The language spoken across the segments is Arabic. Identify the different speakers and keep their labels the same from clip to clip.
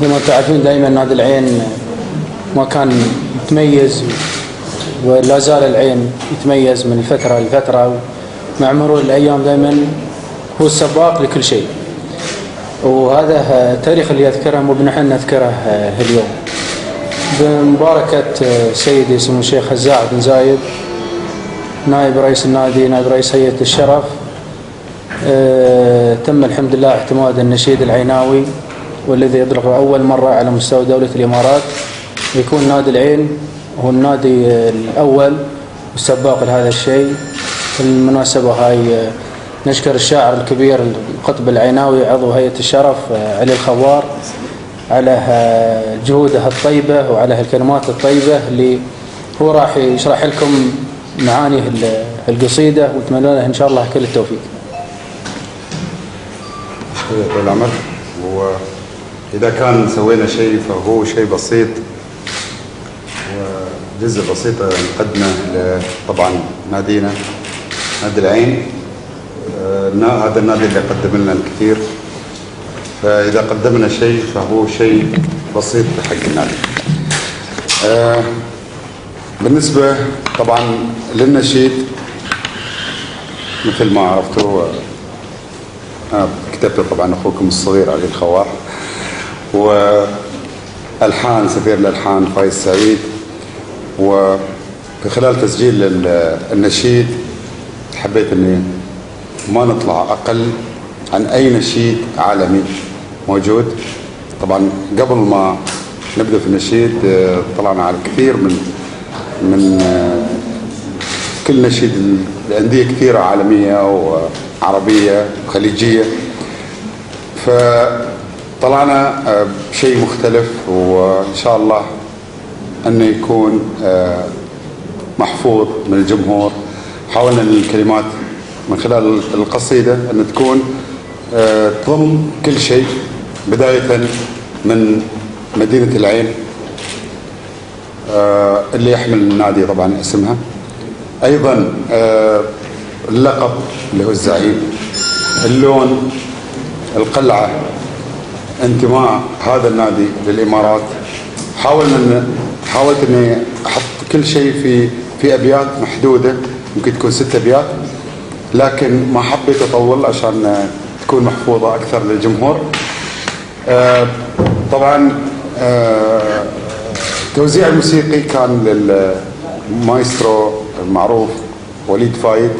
Speaker 1: زي ما تعرفين دائما نادي العين ما كان متميز، ولا زال العين يتميز من فترة لفترة، مع مرور الأيام دائما هو السباق لكل شيء، وهذا التاريخ اللي يذكره مو بنحن نذكره اليوم. بمباركة سيدي سمو الشيخ هزاع بن زايد نائب رئيس النادي، نائب رئيس هيئة الشرف، تم الحمد لله اعتماد النشيد العيناوي، والذي يطلق أول مرة على مستوى دولة الإمارات، يكون نادي العين هو النادي الأول والسباق لهذا الشيء. في المناسبة هاي نشكر الشاعر الكبير القطب العيناوي عضو هيئة الشرف علي الخوار على جهوده الطيبة وعلى هالكلمات الطيبة اللي هو راح يشرح لكم معاني القصيدة، واتمنى له إن شاء الله كل التوفيق.
Speaker 2: طول العمر. وإذا كان سوينا شيء فهو شيء بسيط وجزء بسيط نقدمه طبعا نادينا نادي العين. هذا النادي اللي قدم لنا الكثير، فإذا قدمنا شيء فهو شيء بسيط حق النادي. بالنسبة طبعا للنشيد مثل ما عرفتوا كتبته طبعا أخوكم الصغير علي الخواح، وألحان سفير الألحان فايز سعيد. وفي خلال تسجيل النشيد حبيت أني ما نطلع أقل عن أي نشيد عالمي موجود. طبعا قبل ما نبدأ في النشيد طلعنا على كثير من كل نشيد الأندية كثيرة عالمية وعربية وخليجية، فطلعنا بشيء مختلف، وإن شاء الله أنه يكون محفوظ من الجمهور. حاولنا الكلمات من خلال القصيدة أن تكون تضم كل شيء، بداية من مدينة العين اللي يحمل النادي طبعا اسمها، أيضا اللقب اللي هو الزعيم، اللون، القلعة، انتماء هذا النادي للإمارات. حاولت أني أحط كل شيء في أبيات محدودة، ممكن تكون 6 أبيات، لكن ما حبيت أطول عشان تكون محفوظة أكثر للجمهور. طبعا التوزيع الموسيقي كان للمايسترو المعروف وليد فايد.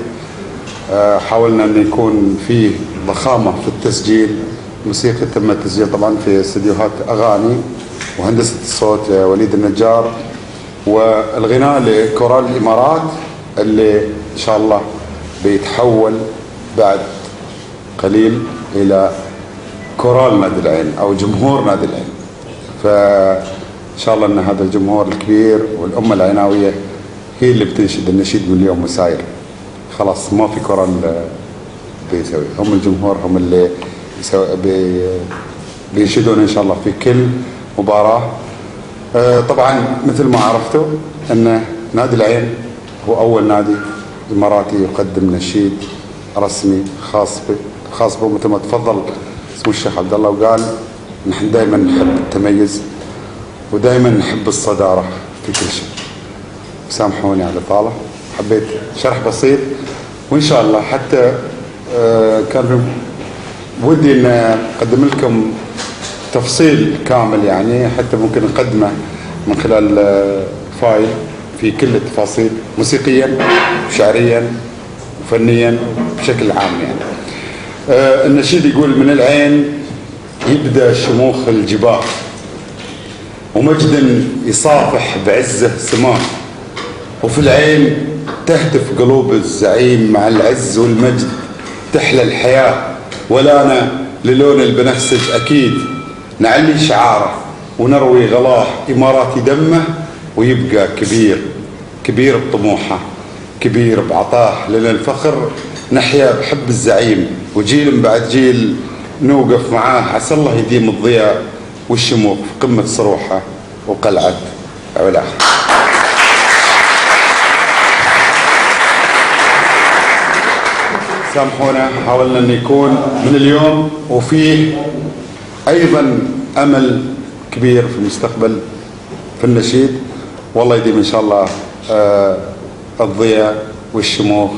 Speaker 2: حاولنا أن يكون فيه ضخامة في التسجيل. موسيقى تم التسجيل طبعا في استديوهات أغاني، وهندسة الصوت وليد النجار، والغناء لكورال الإمارات اللي إن شاء الله بيتحول بعد قليل إلى كورال نادي العين أو جمهور نادي العين. فإن شاء الله أن هذا الجمهور الكبير والأمة العيناوية هي اللي بتنشد النشيد من اليوم وساير. خلاص ما في كورال بيسوي، هم الجمهور هم اللي بينشدون إن شاء الله في كل مباراة. طبعا مثل ما عرفتوا أن نادي العين هو أول نادي إماراتي يقدم نشيد رسمي خاص به مثل ما تفضل سمو الشيخ عبد الله وقال نحن دائما نحب التميز ودائما نحب الصدارة في كل شيء. سامحوني على الإطالة، حبيت شرح بسيط، وإن شاء الله حتى كان ودي أن أقدم لكم تفصيل كامل، يعني حتى ممكن نقدمه من خلال فايل في كل التفاصيل موسيقيا وشعريا وفنيا بشكل عام. يعني النشيد يقول: من العين يبدأ شموخ الجباه، ومجد يصافح بعزه سماه، وفي العين تهتف قلوب الزعيم مع العز والمجد، تحلى الحياة ولانا للون البنفسج أكيد، نعلي شعاره ونروي غلاه، إماراتي دمه ويبقى كبير كبير بطموحه، كبير بعطاه، لنا الفخر نحيا بحب الزعيم، وجيل بعد جيل نوقف معاه، عسى الله يديم الضياء والشموخ في قمة صروحه وقلعة علاه. سامحونا، حاولنا أن يكون من اليوم وفيه أيضا أمل كبير في المستقبل في النشيد، والله يديم إن شاء الله الضياء والشموخ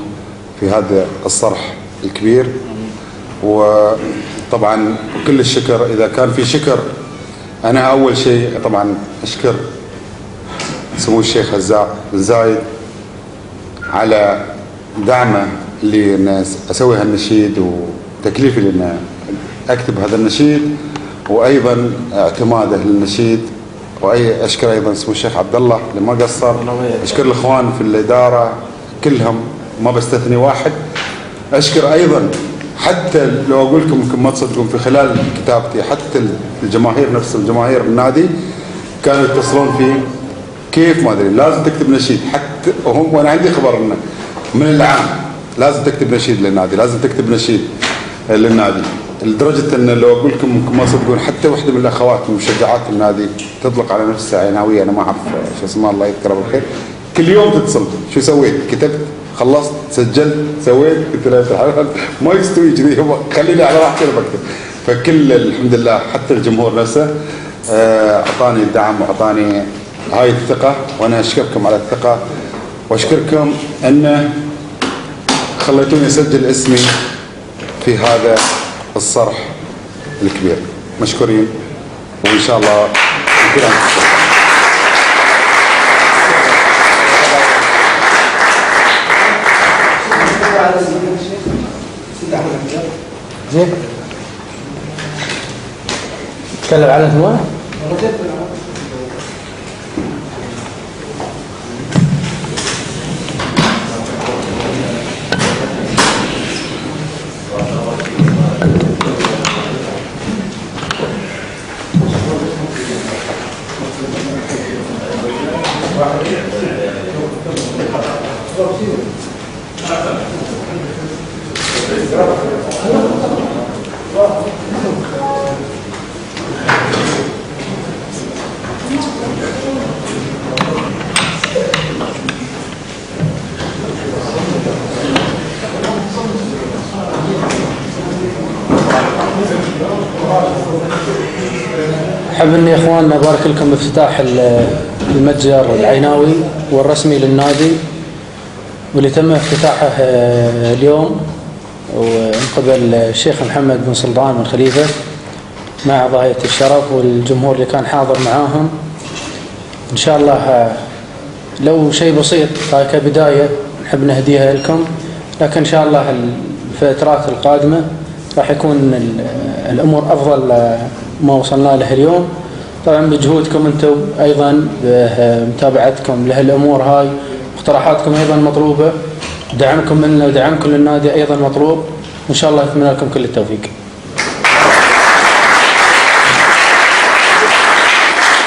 Speaker 2: في هذا الصرح الكبير. وطبعا كل الشكر، إذا كان في شكر أنا أول شيء طبعا أشكر سمو الشيخ هزاع بن زايد على دعمه لي أن أسوي هالنشيد وتكليفي لأن أكتب هذا النشيد، وأيضا اعتماده للنشيد. أشكر أيضا سمو الشيخ عبد الله اللي ما قصر، أشكر الإخوان في الإدارة كلهم ما بستثني واحد. أشكر أيضا حتى لو أقول لكم يمكن ما تصدقون في خلال كتابتي حتى الجماهير نفسهم، جماهير النادي كانوا يتصلون فيه كيف ما أدري لازم تكتب نشيد، حتى وهم وأنا عندي خبر إنه من العام لازم تكتب نشيد للنادي، لازم تكتب نشيد للنادي، لدرجة إن لو أقول لكم يمكن ما تصدقون حتى واحدة من الأخوات من مشجعات النادي تطلق على نفسها عيناوية، أنا ما أعرف شو اسمها الله يذكرها بالخير، كل يوم تتصل شو سويت؟ كتبت، خلصت، سجلت، سويت، قلت لها ما يستوي كذي، خليني على راحتي انا بكتب. فكل الحمد لله حتى الجمهور نفسه اعطاني الدعم واعطاني هاي الثقه، وانا اشكركم على الثقه واشكركم ان خليتوني اسجل اسمي في هذا الصرح الكبير. مشكورين وان شاء الله نكون
Speaker 1: زين تكلم على ثواني. أحب أني إخواننا أبارك لكم بافتتاح المتجر العيناوي والرسمي للنادي، واللي تم افتتاحه اليوم ومن قبل الشيخ محمد بن سلطان بن خليفة مع ضاية الشرف والجمهور اللي كان حاضر معاهم. إن شاء الله لو شيء بسيط كبداية نحب نهديها لكم، لكن إن شاء الله الفترات القادمة راح يكون الأمور أفضل ما وصلنا له اليوم. طبعا بجهودكم أنتم أيضا بمتابعتكم لهالأمور هاي، اقتراحاتكم أيضا مطلوبة، دعمكم منا ودعمكم للنادي أيضا مطلوب، وإن شاء الله أتمنى لكم كل التوفيق.